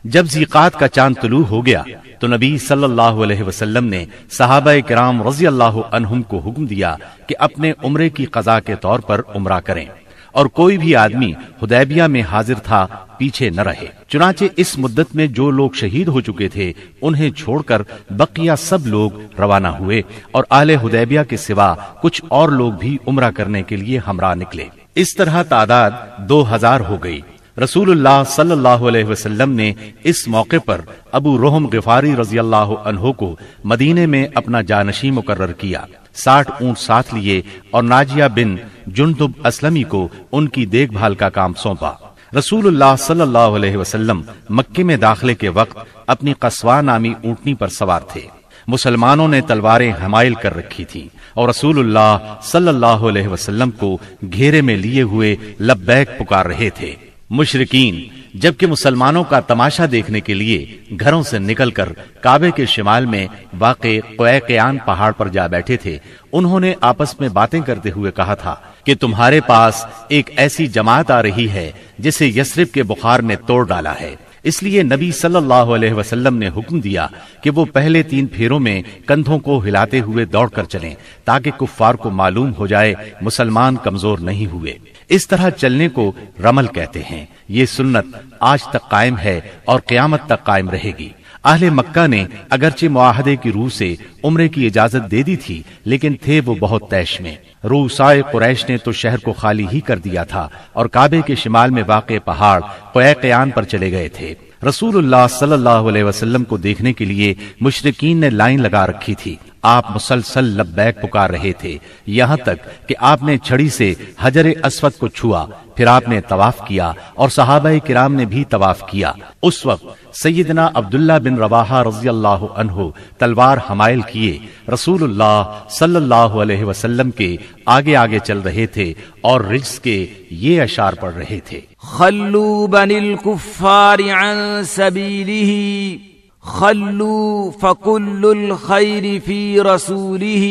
جب ذیقات کا چاند طلوع ہو گیا تو نبی صلی اللہ علیہ وسلم نے صحابہ کرام رضی اللہ عنہم کو حکم دیا کہ اپنے عمرے کی قضا کے طور پر عمرہ کریں، اور کوئی بھی آدمی حدیبیہ میں حاضر تھا پیچھے نہ رہے۔ چنانچہ اس مدت میں جو لوگ شہید ہو چکے تھے انہیں چھوڑ کر بقیہ سب لوگ روانہ ہوئے، اور اہل حدیبیہ کے سوا کچھ اور لوگ بھی عمرہ کرنے کے لیے ہمراہ نکلے۔ اس طرح تعداد 2000 ہو گئی۔ رسول اللہ صلی اللہ علیہ وسلم نے اس موقع پر ابو رحم غفاری رضی اللہ عنہ کو مدینے میں اپنا جانشین مقرر کیا، 60 اونٹ ساتھ لیے اور ناجیہ بن جندب اسلمی کو ان کی دیکھ بھال کا کام سونپا۔ رسول اللہ صلی اللہ علیہ وسلم مکے میں داخلے کے وقت اپنی قصوہ نامی اونٹنی پر سوار تھے۔ مسلمانوں نے تلواریں حمائل کر رکھی تھیں اور رسول اللہ صلی اللہ علیہ وسلم کو گھیرے میں لیے ہوئے لبیک پکار رہے تھے۔ مشرکین جبکہ مسلمانوں کا تماشا دیکھنے کے لیے گھروں سے نکل کر کعبے کے شمال میں واقع قیقیان پہاڑ پر جا بیٹھے تھے، انہوں نے آپس میں باتیں کرتے ہوئے کہا تھا کہ تمہارے پاس ایک ایسی جماعت آ رہی ہے جسے یثرب کے بخار نے توڑ ڈالا ہے۔ اس لیے نبی صلی اللہ علیہ وسلم نے حکم دیا کہ وہ پہلے 3 پھیروں میں کندھوں کو ہلاتے ہوئے دوڑ کر چلیں تاکہ کفار کو معلوم ہو جائے مسلمان کمزور نہیں ہوئے۔ اس طرح چلنے کو رمل کہتے ہیں۔ یہ سنت آج تک قائم ہے اور قیامت تک قائم رہے گی۔ اہل مکہ نے اگرچہ معاہدے کی روح سے عمرے کی اجازت دے دی تھی، لیکن تھے وہ بہت طیش میں۔ روسائے قریش نے تو شہر کو خالی ہی کر دیا تھا اور کعبے کے شمال میں واقع پہاڑ قیقیان پر چلے گئے تھے۔ رسول اللہ صلی اللہ علیہ وسلم کو دیکھنے کے لیے مشرکین نے لائن لگا رکھی تھی۔ آپ مسلسل لبیک پکار رہے تھے، یہاں تک کہ آپ نے چھڑی سے حجر اسود کو چھوا، پھر آپ نے طواف کیا اور صحابہ کرام نے بھی طواف کیا۔ اس وقت سیدنا عبداللہ بن رواحہ رضی اللہ عنہ تلوار حمائل کیے رسول اللہ صلی اللہ علیہ وسلم کے آگے آگے چل رہے تھے اور رجز کے یہ اشعار پڑھ رہے تھے: خلوا بنی الکفار عن سبیلہ خلوا فکل الخیر فی رسولہ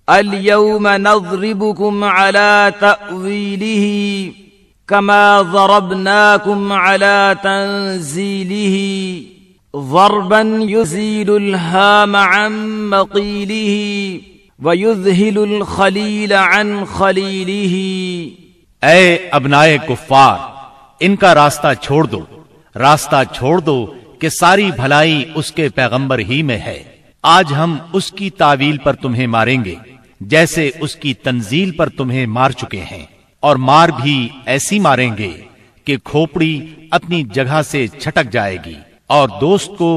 اليوم نضربکم علی تأویلہ کما ضربناکم علی تنزیلہ ضربا یزیل الہام عن مقیلہ ویذہل الخلیل عن خلیلہ۔ اے ابنائے کفار، ان کا راستہ چھوڑ دو، راستہ چھوڑ دو کہ ساری بھلائی اس کے پیغمبر ہی میں ہے۔ آج ہم اس کی تعویل پر تمہیں ماریں گے جیسے اس کی تنزیل پر تمہیں مار چکے ہیں، اور مار بھی ایسی ماریں گے کہ کھوپڑی اپنی جگہ سے چھٹک جائے گی اور دوست کو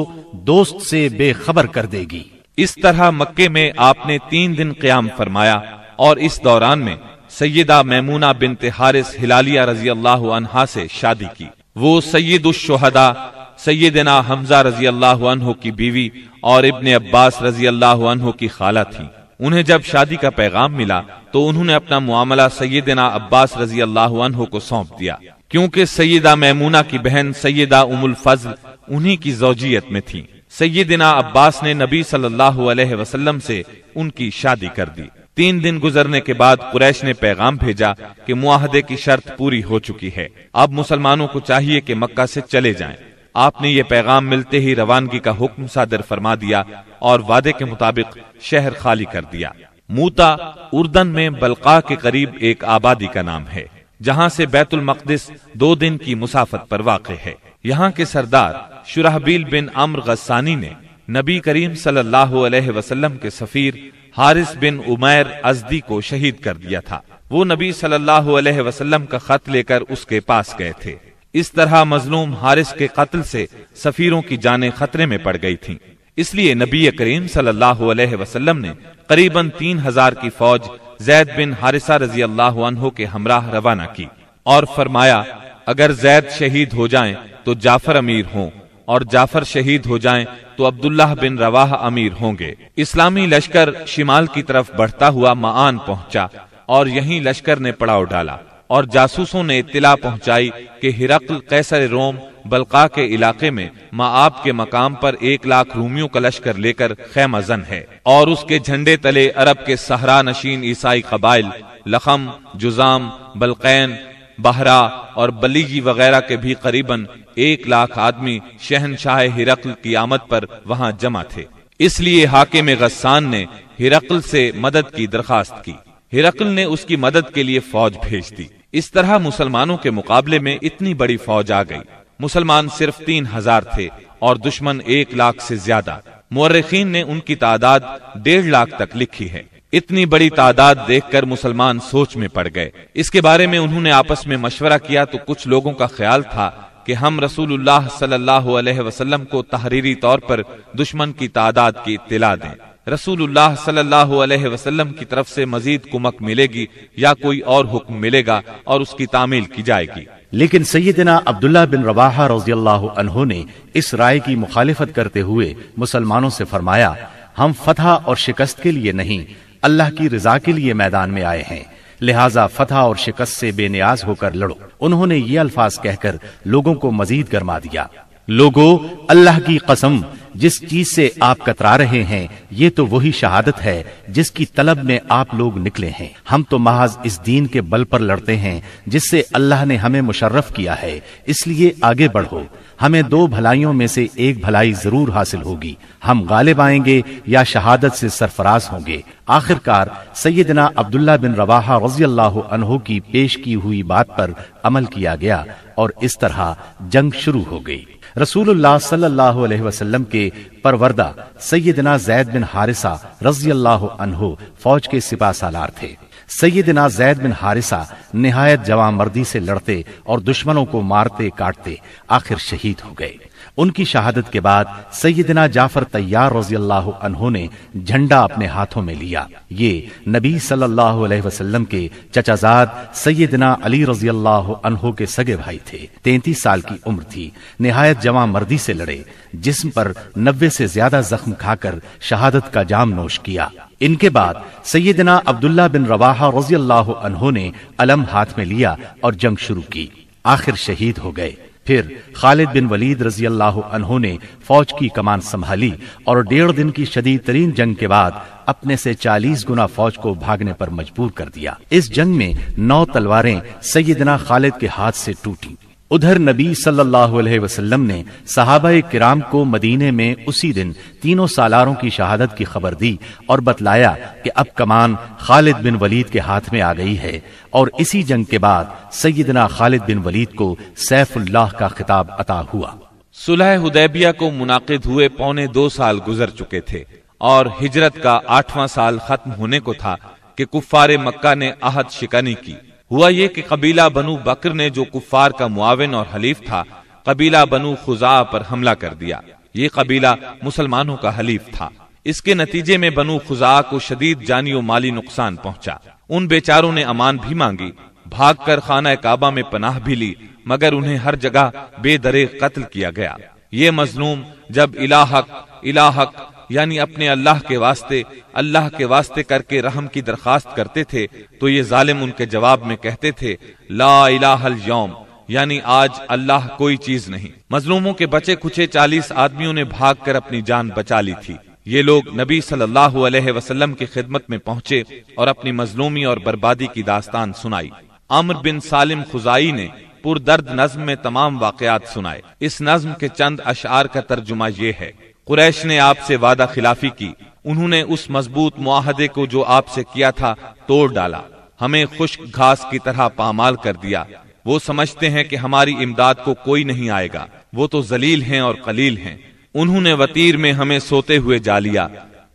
دوست سے بے خبر کر دے گی۔ اس طرح مکے میں آپ نے 3 دن قیام فرمایا، اور اس دوران میں سیدہ میمونہ بنت حارث ہلالیہ رضی اللہ عنہا سے شادی کی۔ وہ سید الشہداء سیدنا حمزہ رضی اللہ عنہ کی بیوی اور ابن عباس رضی اللہ عنہ کی خالہ تھی۔ انہیں جب شادی کا پیغام ملا تو انہوں نے اپنا معاملہ سیدنا عباس رضی اللہ عنہ کو سونپ دیا، کیونکہ سیدہ میمونہ کی بہن سیدہ ام الفضل انہی کی زوجیت میں تھی۔ سیدنا عباس نے نبی صلی اللہ علیہ وسلم سے ان کی شادی کر دی۔ 3 دن گزرنے کے بعد قریش نے پیغام بھیجا کہ معاہدے کی شرط پوری ہو چکی ہے، اب مسلمانوں کو چاہیے کہ مکہ سے چلے جائیں۔ آپ نے یہ پیغام ملتے ہی روانگی کا حکم صادر فرما دیا اور وعدے کے مطابق شہر خالی کر دیا۔ موتا اردن میں بلقاء کے قریب ایک آبادی کا نام ہے، جہاں سے بیت المقدس 2 دن کی مسافت پر واقع ہے۔ یہاں کے سردار شرحبیل بن عمرو غسانی نے نبی کریم صلی اللہ علیہ وسلم کے سفیر حارث بن عمیر ازدی کو شہید کر دیا تھا۔ وہ نبی صلی اللہ علیہ وسلم کا خط لے کر اس کے پاس گئے تھے۔ اس طرح مظلوم حارث کے قتل سے سفیروں کی جانیں خطرے میں پڑ گئی تھیں، اس لیے نبی کریم صلی اللہ علیہ وسلم نے قریباً 3000 کی فوج زید بن حارثہ رضی اللہ عنہ کے ہمراہ روانہ کی اور فرمایا اگر زید شہید ہو جائیں تو جعفر امیر ہوں اور جعفر شہید ہو جائیں تو عبداللہ بن رواحہ امیر ہوں گے۔ اسلامی لشکر شمال کی طرف بڑھتا ہوا معان پہنچا اور یہیں لشکر نے پڑاؤ ڈالا اور جاسوسوں نے اطلاع پہنچائی کہ ہرقل قیصر روم بلقاء کے علاقے میں مآب کے مقام پر 1,00,000 رومیوں کا لشکر لے کر خیمہ زن ہے اور اس کے جھنڈے تلے عرب کے صحرا نشین عیسائی قبائل لخم، جزام، بلقین، بہرا اور بلیجی وغیرہ کے بھی قریباً 1,00,000 آدمی شہنشاہ ہرقل کی آمد پر وہاں جمع تھے۔ اس لیے حاکم غسان نے ہرقل سے مدد کی درخواست کی۔ ہرقل نے اس کی مدد کے لیے فوج بھیج دی۔ اس طرح مسلمانوں کے مقابلے میں اتنی بڑی فوج آ گئی۔ مسلمان صرف 3,000 تھے اور دشمن 1,00,000 سے زیادہ۔ مورخین نے ان کی تعداد 1,50,000 تک لکھی ہے۔ اتنی بڑی تعداد دیکھ کر مسلمان سوچ میں پڑ گئے۔ اس کے بارے میں انہوں نے آپس میں مشورہ کیا تو کچھ لوگوں کا خیال تھا کہ ہم رسول اللہ صلی اللہ علیہ وسلم کو تحریری طور پر دشمن کی تعداد کی اطلاع دیں۔ رسول اللہ صلی اللہ علیہ وسلم کی طرف سے مزید کمک ملے گی یا کوئی اور حکم ملے گا اور اس کی تعمیل کی جائے گی۔ لیکن سیدنا عبداللہ بن رواحہ رضی اللہ عنہ نے اس رائے کی مخالفت کرتے ہوئے مسلمانوں سے فرمایا، ہم فتح اور شکست کے لیے نہیں، اللہ کی رضا کے لیے میدان میں آئے ہیں، لہٰذا فتح اور شکست سے بے نیاز ہو کر لڑو۔ انہوں نے یہ الفاظ کہہ کر لوگوں کو مزید گرما دیا، لوگو اللہ کی قسم، جس چیز سے آپ کترا رہے ہیں یہ تو وہی شہادت ہے جس کی طلب میں آپ لوگ نکلے ہیں۔ ہم تو محض اس دین کے بل پر لڑتے ہیں جس سے اللہ نے ہمیں مشرف کیا ہے، اس لیے آگے بڑھو، ہمیں 2 بھلائیوں میں سے ایک بھلائی ضرور حاصل ہوگی، ہم غالب آئیں گے یا شہادت سے سرفراز ہوں گے۔ آخر کار سیدنا عبداللہ بن رواحہ رضی اللہ عنہ کی پیش کی ہوئی بات پر عمل کیا گیا اور اس طرح جنگ شروع ہو گئی۔ رسول اللہ صلی اللہ علیہ وسلم کے پروردہ سیدنا زید بن حارثہ رضی اللہ عنہ فوج کے سپہ سالار تھے۔ سیدنا زید بن حارثہ نہایت جواں مردی سے لڑتے اور دشمنوں کو مارتے کاٹتے آخر شہید ہو گئے۔ ان کی شہادت کے بعد سیدنا جعفر طیار رضی اللہ عنہ نے جھنڈا اپنے ہاتھوں میں لیا۔ یہ نبی صلی اللہ علیہ وسلم کے چچا زاد سیدنا علی رضی اللہ عنہ کے سگے بھائی تھے۔ 33 سال کی عمر تھی، نہایت جواں مردی سے لڑے، جسم پر 90 سے زیادہ زخم کھا کر شہادت کا جام نوش کیا۔ ان کے بعد سیدنا عبداللہ بن رواحہ رضی اللہ عنہ نے علم ہاتھ میں لیا اور جنگ شروع کی، آخر شہید ہو گئے۔ پھر خالد بن ولید رضی اللہ عنہ نے فوج کی کمان سنبھالی اور 1.5 دن کی شدید ترین جنگ کے بعد اپنے سے 40 گنا فوج کو بھاگنے پر مجبور کر دیا۔ اس جنگ میں 9 تلواریں سیدنا خالد کے ہاتھ سے ٹوٹیں۔ ادھر نبی صلی اللہ علیہ وسلم نے صحابہ کرام کو مدینے میں اسی دن 3 سالاروں کی شہادت کی خبر دی اور بتلایا کہ اب کمان خالد بن ولید کے ہاتھ میں آ گئی ہے، اور اسی جنگ کے بعد سیدنا خالد بن ولید کو سیف اللہ کا خطاب عطا ہوا۔ صلح حدیبیہ کو منعقد ہوئے 2.25 سال گزر چکے تھے اور ہجرت کا 8واں سال ختم ہونے کو تھا کہ کفار مکہ نے عہد شکنی کی۔ ہوا یہ کہ قبیلہ بنو بکر نے، جو کفار کا معاون اور حلیف تھا، قبیلہ بنو خزاعہ پر حملہ کر دیا۔ یہ قبیلہ مسلمانوں کا حلیف تھا۔ اس کے نتیجے میں بنو خزاعہ کو شدید جانی و مالی نقصان پہنچا۔ ان بیچاروں نے امان بھی مانگی، بھاگ کر خانہ کعبہ میں پناہ بھی لی، مگر انہیں ہر جگہ بے دریغ قتل کیا گیا۔ یہ مظلوم جب الہک یعنی اپنے اللہ کے واسطے کر کے رحم کی درخواست کرتے تھے تو یہ ظالم ان کے جواب میں کہتے تھے لا الہ الیوم، یعنی آج اللہ کوئی چیز نہیں۔ مظلوموں کے بچے کچھے 40 آدمیوں نے بھاگ کر اپنی جان بچا لی تھی۔ یہ لوگ نبی صلی اللہ علیہ وسلم کی خدمت میں پہنچے اور اپنی مظلومی اور بربادی کی داستان سنائی۔ عمرو بن سالم خزائی نے پردرد نظم میں تمام واقعات سنائے۔ اس نظم کے چند اشعار کا ترجمہ یہ ہے: قریش نے آپ سے وعدہ خلافی کی، انہوں نے اس مضبوط معاہدے کو جو آپ سے کیا تھا توڑ ڈالا، ہمیں خشک گھاس کی طرح پامال کر دیا۔ وہ سمجھتے ہیں کہ ہماری امداد کو کوئی نہیں آئے گا، وہ تو ذلیل ہیں اور قلیل ہیں۔ انہوں نے وطیر میں ہمیں سوتے ہوئے جا لیا،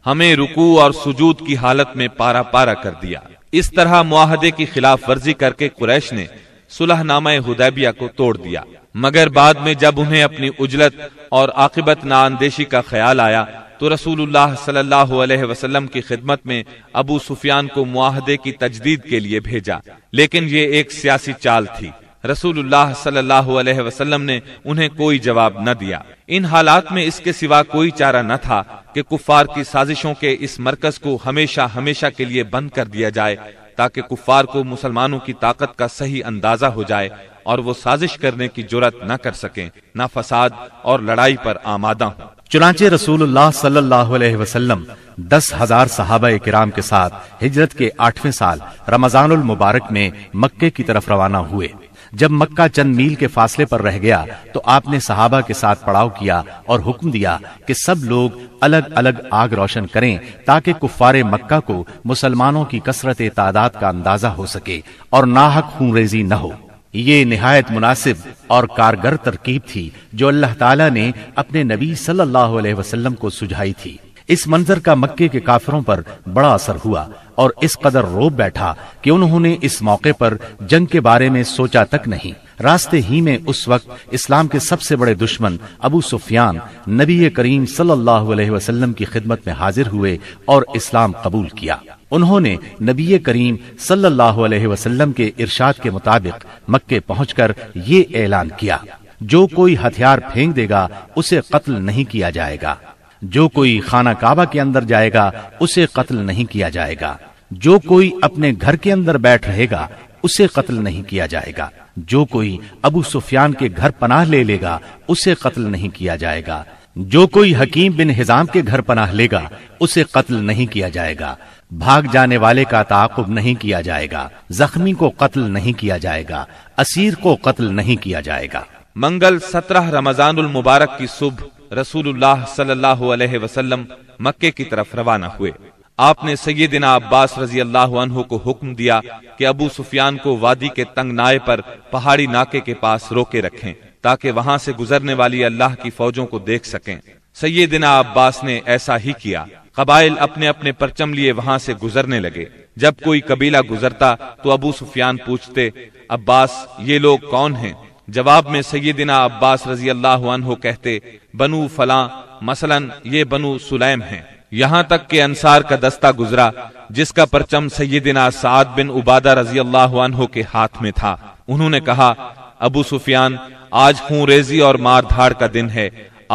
ہمیں رکوع اور سجود کی حالت میں پارا پارا کر دیا۔ اس طرح معاہدے کی خلاف ورزی کر کے قریش نے صلح نامہ حدیبیہ کو توڑ دیا، مگر بعد میں جب انہیں اپنی عجلت اور عاقبت نااندیشی کا خیال آیا تو رسول اللہ صلی اللہ علیہ وسلم کی خدمت میں ابو سفیان کو معاہدے کی تجدید کے لیے بھیجا، لیکن یہ ایک سیاسی چال تھی۔ رسول اللہ صلی اللہ علیہ وسلم نے انہیں کوئی جواب نہ دیا۔ ان حالات میں اس کے سوا کوئی چارہ نہ تھا کہ کفار کی سازشوں کے اس مرکز کو ہمیشہ ہمیشہ کے لیے بند کر دیا جائے، تاکہ کفار کو مسلمانوں کی طاقت کا صحیح اندازہ ہو جائے اور وہ سازش کرنے کی جرأت نہ کر سکیں، نہ فساد اور لڑائی پر آمادہ ہوں۔ چنانچہ رسول اللہ صلی اللہ علیہ وسلم 10,000 صحابہ کرام کے ساتھ ہجرت کے 8ویں سال رمضان المبارک میں مکے کی طرف روانہ ہوئے۔ جب مکہ چند میل کے فاصلے پر رہ گیا تو آپ نے صحابہ کے ساتھ پڑاؤ کیا اور حکم دیا کہ سب لوگ الگ الگ آگ روشن کریں تاکہ کفار مکہ کو مسلمانوں کی کثرت تعداد کا اندازہ ہو سکے اور ناحق خون ریزی نہ ہو۔ یہ نہایت مناسب اور کارگر ترکیب تھی جو اللہ تعالیٰ نے اپنے نبی صلی اللہ علیہ وسلم کو سجھائی تھی۔ اس منظر کا مکے کے کافروں پر بڑا اثر ہوا اور اس قدر روب بیٹھا کہ انہوں نے اس موقع پر جنگ کے بارے میں سوچا تک نہیں۔ راستے ہی میں اس وقت اسلام کے سب سے بڑے دشمن ابو سفیان نبی کریم صلی اللہ علیہ وسلم کی خدمت میں حاضر ہوئے اور اسلام قبول کیا۔ انہوں نے نبی کریم صلی اللہ علیہ وسلم کے ارشاد کے مطابق مکے پہنچ کر یہ اعلان کیا، جو کوئی ہتھیار پھینک دے گا اسے قتل نہیں کیا جائے گا، جو کوئی خانہ کعبہ کے اندر جائے گا اسے قتل نہیں کیا جائے گا، جو کوئی اپنے گھر کے اندر بیٹھ رہے گا اسے قتل نہیں کیا جائے گا، جو کوئی ابو سفیان کے گھر پناہ لے لے گا اسے قتل نہیں کیا جائے گا، جو کوئی حکیم بن حزام کے گھر پناہ لے گا اسے قتل نہیں کیا جائے گا، بھاگ جانے والے کا تعاقب نہیں کیا جائے گا، زخمی کو قتل نہیں کیا جائے گا، اسیر کو قتل نہیں کیا جائے گا۔ منگل 17 رمضان المبارک کی صبح رسول اللہ صلی اللہ علیہ وسلم مکے کی طرف روانہ ہوئے۔ آپ نے سیدنا عباس رضی اللہ عنہ کو حکم دیا کہ ابو سفیان کو وادی کے تنگ نائے پر پہاڑی ناکے کے پاس روکے رکھیں تاکہ وہاں سے گزرنے والی اللہ کی فوجوں کو دیکھ سکیں۔ سیدنا عباس نے ایسا ہی کیا۔ قبائل اپنے اپنے پرچم لیے وہاں سے گزرنے لگے۔ جب کوئی قبیلہ گزرتا تو ابو سفیان پوچھتے، عباس یہ لوگ کون ہیں؟ جواب میں سیدنا عباس رضی اللہ عنہ کہتے، بنو فلاں، مثلا یہ بنو سلیم ہیں۔ یہاں تک کہ انصار کا دستہ گزرا جس کا پرچم سیدنا سعد بن عبادہ رضی اللہ عنہ کے ہاتھ میں تھا۔ انہوں نے کہا، ابو سفیان آج خون ریزی اور مار دھاڑ کا دن ہے،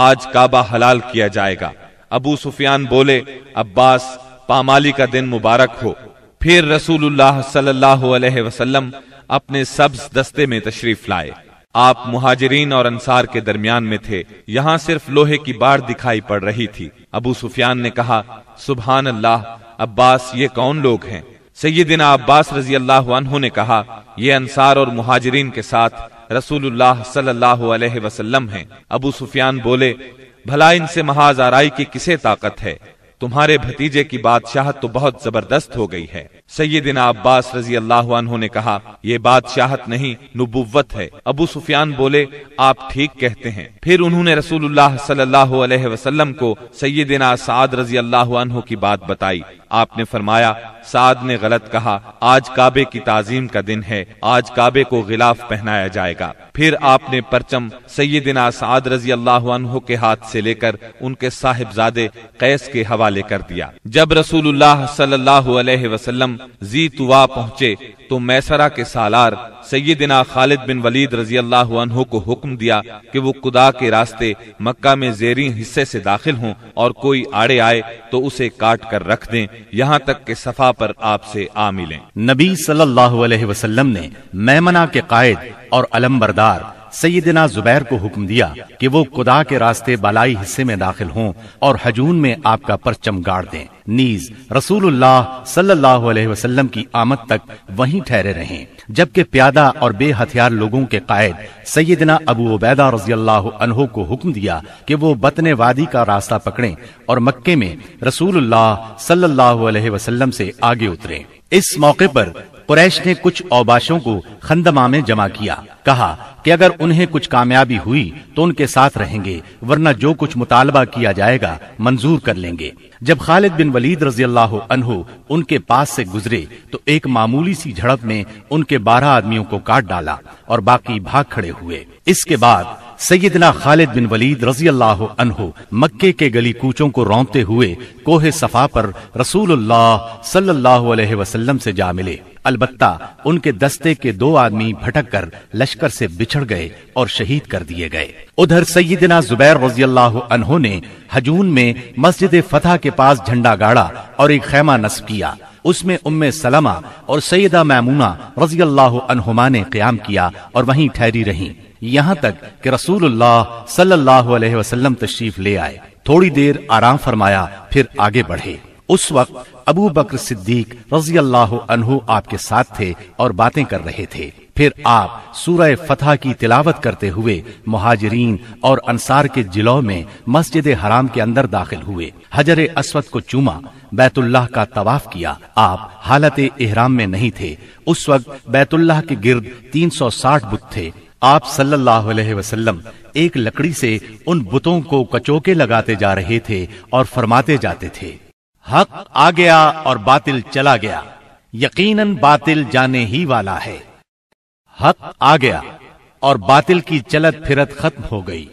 آج کعبہ حلال کیا جائے گا۔ ابو سفیان بولے، عباس پامالی کا دن مبارک ہو۔ پھر رسول اللہ صلی اللہ علیہ وسلم اپنے سبز دستے میں تشریف لائے۔ آپ مہاجرین اور انصار کے درمیان میں تھے۔ یہاں صرف لوہے کی باڑ دکھائی پڑ رہی تھی۔ ابو سفیان نے کہا، سبحان اللہ، عباس یہ کون لوگ ہیں؟ سیدنا عباس رضی اللہ عنہ نے کہا، یہ انصار اور مہاجرین کے ساتھ رسول اللہ صلی اللہ علیہ وسلم ہیں۔ ابو سفیان بولے، بھلا ان سے محاذ آرائی کی کسے طاقت ہے؟ تمہارے بھتیجے کی بادشاہت تو بہت زبردست ہو گئی ہے۔ سیدنا عباس رضی اللہ عنہ نے کہا، یہ بادشاہت نہیں نبوت ہے۔ ابو سفیان بولے، آپ ٹھیک کہتے ہیں۔ پھر انہوں نے رسول اللہ صلی اللہ علیہ وسلم کو سیدنا سعد رضی اللہ عنہ کی بات بتائی۔ آپ نے فرمایا، سعد نے غلط کہا، آج کعبے کی تعظیم کا دن ہے، آج کعبے کو غلاف پہنایا جائے گا۔ پھر آپ نے پرچم سیدنا سعد رضی اللہ عنہ کے ہاتھ سے لے کر ان کے صاحبزادے قیس کے حوالے کر دیا۔ جب رسول اللہ صلی اللہ علیہ وسلم ذی طوا پہنچے تو میسرہ کے سالار سیدنا خالد بن ولید رضی اللہ عنہ کو حکم دیا کہ وہ قدا کے راستے مکہ میں زیریں حصے سے داخل ہوں اور کوئی آڑے آئے تو اسے کاٹ کر رکھ دیں یہاں تک کہ صفا پر آپ سے آ ملیں۔ نبی صلی اللہ علیہ وسلم نے میمنہ کے قائد اور علمبردار سیدنا زبیر کو حکم دیا کہ وہ قدا کے راستے بالائی حصے میں داخل ہوں اور حجون میں آپ کا پرچم گاڑ دیں، نیز رسول اللہ صلی اللہ علیہ وسلم کی آمد تک وہیں ٹھہرے رہیں، جبکہ پیادہ اور بے ہتھیار لوگوں کے قائد سیدنا ابو عبیدہ رضی اللہ عنہ کو حکم دیا کہ وہ بطن وادی کا راستہ پکڑیں اور مکے میں رسول اللہ صلی اللہ علیہ وسلم سے آگے اتریں۔ اس موقع پر قریش نے کچھ اوباشوں کو خندمہ میں جمع کیا، کہا کہ اگر انہیں کچھ کامیابی ہوئی تو ان کے ساتھ رہیں گے، ورنہ جو کچھ مطالبہ کیا جائے گا منظور کر لیں گے۔ جب خالد بن ولید رضی اللہ عنہ ان کے پاس سے گزرے تو ایک معمولی سی جھڑپ میں ان کے 12 آدمیوں کو کاٹ ڈالا اور باقی بھاگ کھڑے ہوئے۔ اس کے بعد سیدنا خالد بن ولید رضی اللہ عنہ مکے کے گلی کوچوں کو رونتے ہوئے کوہ صفا پر رسول اللہ صلی اللہ علیہ وسلم سے جا ملے۔ البتہ ان کے دستے کے 2 آدمی بھٹک کر لشکر سے بچھڑ گئے اور شہید کر دیے گئے۔ ادھر سیدنا زبیر رضی اللہ عنہ نے حجون میں مسجد فتح کے پاس جھنڈا گاڑا اور ایک خیمہ نصب کیا۔ اس میں ام سلمہ اور سیدہ میمونہ رضی اللہ عنہما نے قیام کیا اور وہیں ٹھہری رہیں یہاں تک کہ رسول اللہ صلی اللہ علیہ وسلم تشریف لے آئے۔ تھوڑی دیر آرام فرمایا پھر آگے بڑھے۔ اس وقت ابو بکر صدیق رضی اللہ عنہ آپ کے ساتھ تھے اور باتیں کر رہے تھے۔ پھر آپ سورہ فتح کی تلاوت کرتے ہوئے مہاجرین اور انصار کے جلو میں مسجد حرام کے اندر داخل ہوئے، حجر اسود کو چوما، بیت اللہ کا طواف کیا۔ آپ حالت احرام میں نہیں تھے، اس وقت بیت اللہ کے گرد 360 بت تھے۔ آپ صلی اللہ علیہ وسلم ایک لکڑی سے ان بتوں کو کچوکے لگاتے جا رہے تھے اور فرماتے جاتے تھے، حق آ گیا اور باطل چلا گیا، یقیناً باطل جانے ہی والا ہے۔ حق آ گیا اور باطل کی چلت پھرت ختم ہو گئی۔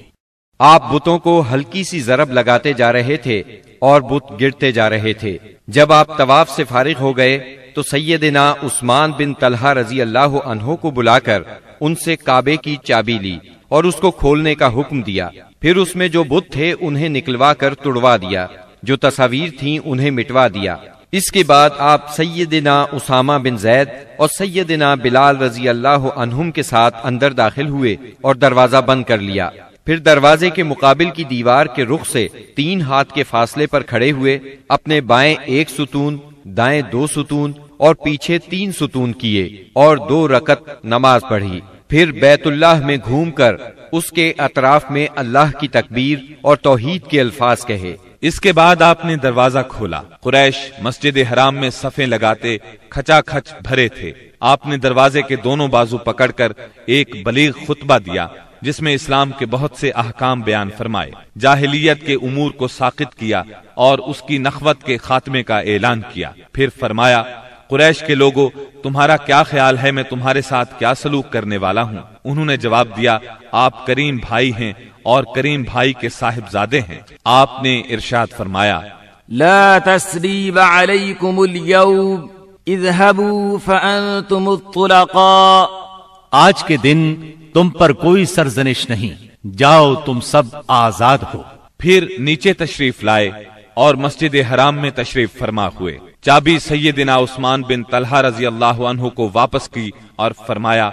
آپ بتوں کو ہلکی سی ضرب لگاتے جا رہے تھے اور بت گرتے جا رہے تھے۔ جب آپ طواف سے فارغ ہو گئے تو سیدنا عثمان بن طلحہ رضی اللہ عنہ کو بلا کر ان سے کعبے کی چابی لی اور اس کو کھولنے کا حکم دیا۔ پھر اس میں جو بت تھے انہیں نکلوا کر توڑوا دیا، جو تصاویر تھیں انہیں مٹوا دیا۔ اس کے بعد آپ سیدنا اسامہ بن زید اور سیدنا بلال رضی اللہ عنہم کے ساتھ اندر داخل ہوئے اور دروازہ بند کر لیا۔ پھر دروازے کے مقابل کی دیوار کے رخ سے 3 ہاتھ کے فاصلے پر کھڑے ہوئے، اپنے بائیں 1 ستون، دائیں 2 ستون اور پیچھے 3 ستون کیے اور 2 رکعت نماز پڑھی۔ پھر بیت اللہ میں گھوم کر اس کے اطراف میں اللہ کی تکبیر اور توحید کے الفاظ کہے۔ اس کے بعد آپ نے دروازہ کھولا۔ قریش مسجد حرام میں صفیں لگاتے کھچا کھچ بھرے تھے۔ آپ نے دروازے کے دونوں بازو پکڑ کر ایک بلیغ خطبہ دیا جس میں اسلام کے بہت سے احکام بیان فرمائے، جاہلیت کے امور کو ساقط کیا اور اس کی نخوت کے خاتمے کا اعلان کیا۔ پھر فرمایا، قریش کے لوگوں، تمہارا کیا خیال ہے میں تمہارے ساتھ کیا سلوک کرنے والا ہوں؟ انہوں نے جواب دیا، آپ کریم بھائی ہیں اور کریم بھائی کے صاحبزادے ہیں۔ آپ نے ارشاد فرمایا، لا تثریب علیکم اليوم اذهبوا فانتم الطلقاء، آج کے دن تم پر کوئی سرزنش نہیں، جاؤ تم سب آزاد ہو۔ پھر نیچے تشریف لائے اور مسجد حرام میں تشریف فرما ہوئے۔ چابی سیدنا عثمان بن طلحہ رضی اللہ عنہ کو واپس کی اور فرمایا،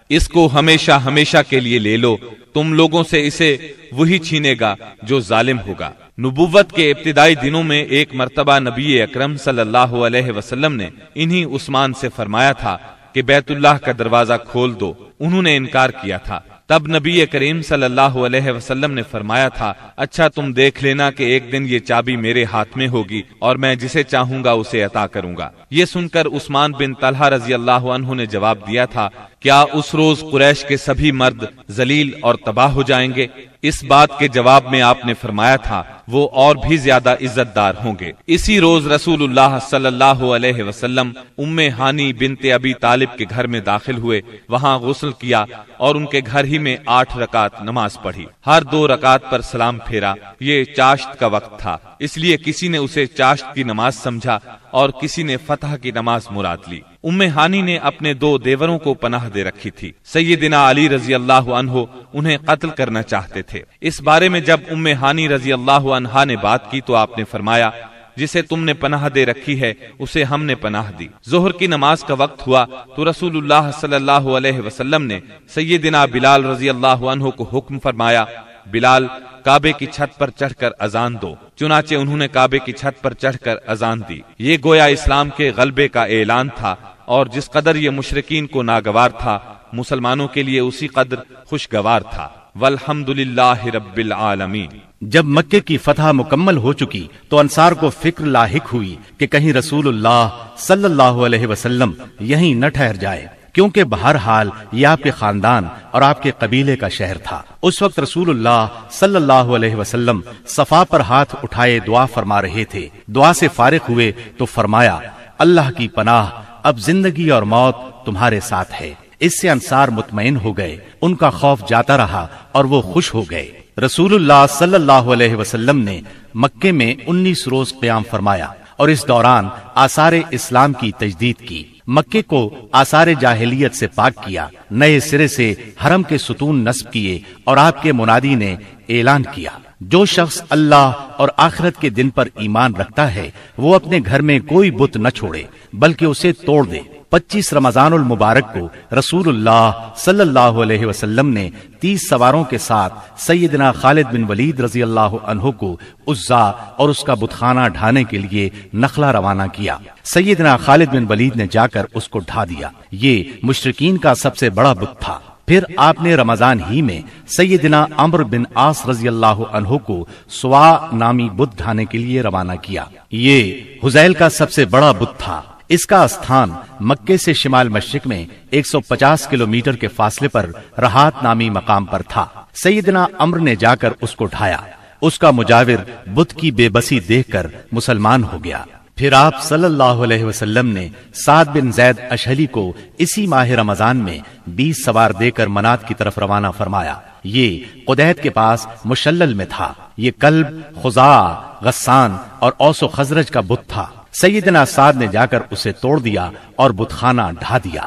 اس کو ہمیشہ ہمیشہ کے لیے لے لو، تم لوگوں سے اسے وہی چھینے گا جو ظالم ہوگا۔ نبوت کے ابتدائی دنوں میں ایک مرتبہ نبی اکرم صلی اللہ علیہ وسلم نے انہی عثمان سے فرمایا تھا کہ بیت اللہ کا دروازہ کھول دو، انہوں نے انکار کیا تھا۔ تب نبی کریم صلی اللہ علیہ وسلم نے فرمایا تھا، اچھا تم دیکھ لینا کہ ایک دن یہ چابی میرے ہاتھ میں ہوگی اور میں جسے چاہوں گا اسے عطا کروں گا۔ یہ سن کر عثمان بن طلحہ رضی اللہ عنہ نے جواب دیا تھا، کیا اس روز قریش کے سبھی مرد ذلیل اور تباہ ہو جائیں گے؟ اس بات کے جواب میں آپ نے فرمایا تھا، وہ اور بھی زیادہ عزت دار ہوں گے۔ اسی روز رسول اللہ صلی اللہ علیہ وسلم ام ہانی بنت ابی طالب کے گھر میں داخل ہوئے، وہاں غسل کیا اور ان کے گھر ہی میں 8 رکعت نماز پڑھی۔ ہر 2 رکعت پر سلام پھیرا۔ یہ چاشت کا وقت تھا، اس لیے کسی نے اسے چاشت کی نماز سمجھا اور کسی نے فتح کی نماز مراد لی۔ ام ہانی نے اپنے 2 دیوروں کو پناہ دے رکھی تھی۔ سیدنا علی رضی اللہ عنہ انہیں قتل کرنا چاہتے تھے۔ اس بارے میں جب ام ہانی رضی اللہ عنہا نے بات کی تو آپ نے فرمایا، جسے تم نے پناہ دے رکھی ہے اسے ہم نے پناہ دی۔ ظہر کی نماز کا وقت ہوا تو رسول اللہ صلی اللہ علیہ وسلم نے سیدنا بلال رضی اللہ عنہ کو حکم فرمایا، بلال کعبے کی چھت پر چڑھ کر اذان دو۔ چنانچہ انہوں نے کعبے کی چھت پر چڑھ کر اذان دی۔ یہ گویا اسلام کے غلبے کا اعلان تھا، اور جس قدر یہ مشرکین کو ناگوار تھا، مسلمانوں کے لیے اسی قدر خوشگوار تھا۔ والحمدللہ رب العالمین۔ جب مکے کی فتح مکمل ہو چکی تو انصار کو فکر لاحق ہوئی کہ کہیں رسول اللہ صلی اللہ علیہ وسلم یہیں نہ ٹھہر جائے، کیونکہ بہرحال یہ آپ کے خاندان اور آپ کے قبیلے کا شہر تھا۔ اس وقت رسول اللہ صلی اللہ علیہ وسلم صفا پر ہاتھ اٹھائے دعا فرما رہے تھے۔ دعا سے فارغ ہوئے تو فرمایا، اللہ کی پناہ، اب زندگی اور موت تمہارے ساتھ ہے۔ اس سے انصار مطمئن ہو گئے، ان کا خوف جاتا رہا اور وہ خوش ہو گئے۔ رسول اللہ صلی اللہ علیہ وسلم نے مکے میں 19 روز قیام فرمایا اور اس دوران آثار اسلام کی تجدید کی۔ مکے کو آثار جاہلیت سے پاک کیا، نئے سرے سے حرم کے ستون نصب کیے اور آپ کے منادی نے اعلان کیا، جو شخص اللہ اور آخرت کے دن پر ایمان رکھتا ہے وہ اپنے گھر میں کوئی بت نہ چھوڑے بلکہ اسے توڑ دے۔ 25 رمضان المبارک کو رسول اللہ صلی اللہ علیہ وسلم نے 30 سواروں کے ساتھ سیدنا خالد بن ولید رضی اللہ عنہ کو عزا اور اس کا بت خانہ ڈھانے کے لیے نخلا روانہ کیا۔ سیدنا خالد بن ولید نے جا کر اس کو ڈھا دیا۔ یہ مشرکین کا سب سے بڑا بت تھا۔ پھر آپ نے رمضان ہی میں سیدنا عمرو بن عاص رضی اللہ عنہ کو سوا نامی بت ڈھانے کے لیے روانہ کیا۔ یہ حزیل کا سب سے بڑا بت تھا۔ اس کا استھان مکے سے شمال مشرق میں 150 کلومیٹر کے فاصلے پر رہات نامی مقام پر تھا۔ سیدنا عمرو نے جا کر اس کو ڈھایا۔ اس کا مجاور بت کی بے بسی دیکھ کر مسلمان ہو گیا۔ پھر آپ صلی اللہ علیہ وسلم نے سعد بن زید اشہلی کو اسی ماہ رمضان میں 20 سوار دے کر منات کی طرف روانہ فرمایا۔ یہ قدید کے پاس مشلل میں تھا۔ یہ کلب، خزاع، غسان اور اوس و خزرج کا بت تھا۔ سیدنا سعد نے جا کر اسے توڑ دیا اور بت خانہ ڈھا دیا۔